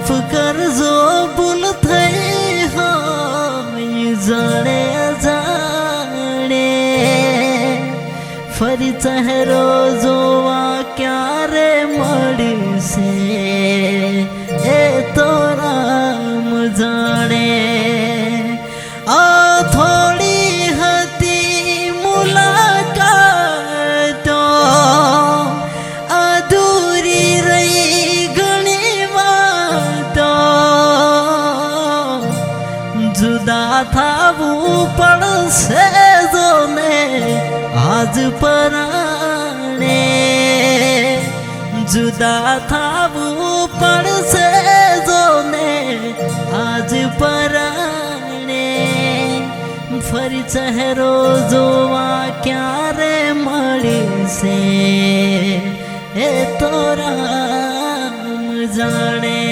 माफ करजो भूल थई होय जाने अजाणे फरी चेहरो जोवा क्यारे मळीसे ए तो राम जाणे आ थोड़ी हती मुलाकातो अधूरी रही घणी वातो जुदा थावू पड़से जोने आज पराणे जुदा थावू पड़से जोने आज पराणे फरी चेहरो जोवा क्यारे मळीसे ए तो राम जाणे।